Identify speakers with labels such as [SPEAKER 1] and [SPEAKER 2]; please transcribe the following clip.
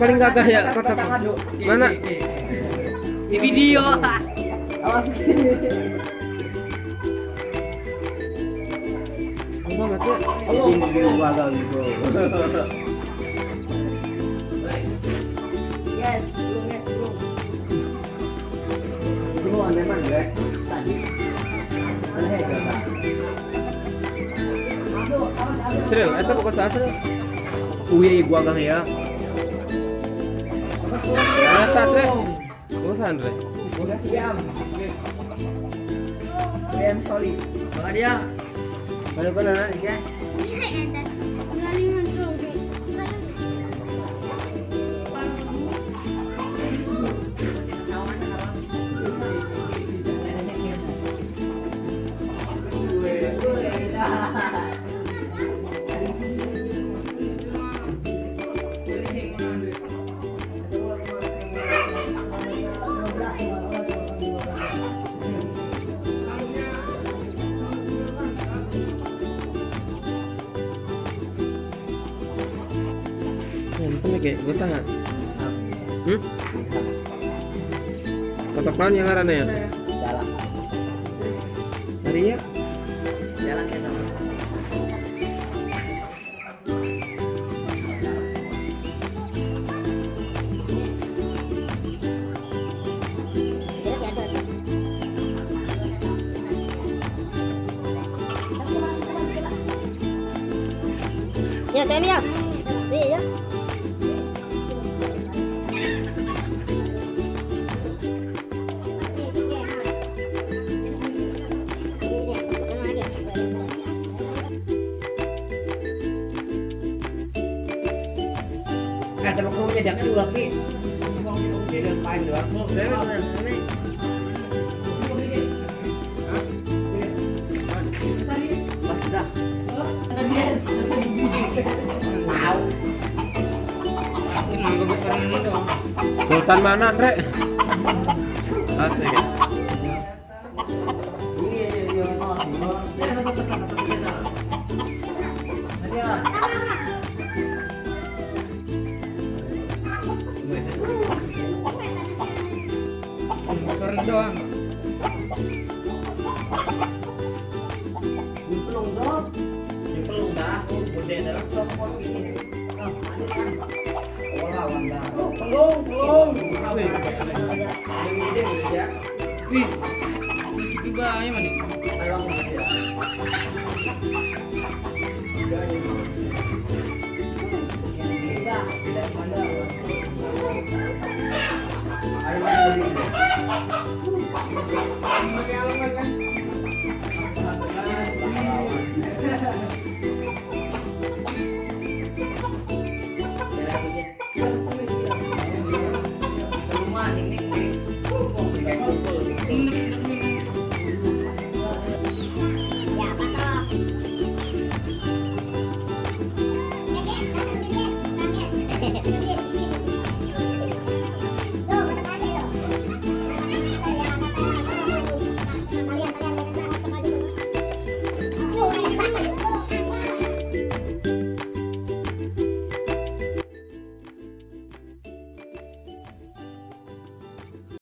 [SPEAKER 1] paling gagah ya kotak. Mana?
[SPEAKER 2] Di video.
[SPEAKER 3] Awas.
[SPEAKER 1] Allah mati.
[SPEAKER 3] Ini gagal gitu. Yes, belum. Itu aneh man ya. Tadi. Aneh gagal.
[SPEAKER 1] Sril, eta pokok saasa.
[SPEAKER 3] Wih, gua gang ya.
[SPEAKER 1] Ya satre. Tunggu sandre.
[SPEAKER 3] Udah siap. Diam, sorry.
[SPEAKER 2] Baka dia.
[SPEAKER 3] Balik ko na na, ya.
[SPEAKER 1] Itu nih kayak gue sangat. Kotak lawan yang ngarannya ya?
[SPEAKER 3] Jalan.
[SPEAKER 1] Dari ya?
[SPEAKER 3] Jalan ya, teman.
[SPEAKER 4] Ya, saya lihat. Iya.
[SPEAKER 3] Kata mau kamu jadikan dua lagi. Jadi paling dua. Mau dari mana? Ini. Pas dah. Tahu.
[SPEAKER 1] Sultan mana, Andre? Asli ya.
[SPEAKER 2] Keren doang.
[SPEAKER 3] Pelung dong. Pelung dah. Bude dalam topon ini. Lawan dah. Pelung.
[SPEAKER 2] Wih. Tiba aja mana?
[SPEAKER 3] Ayo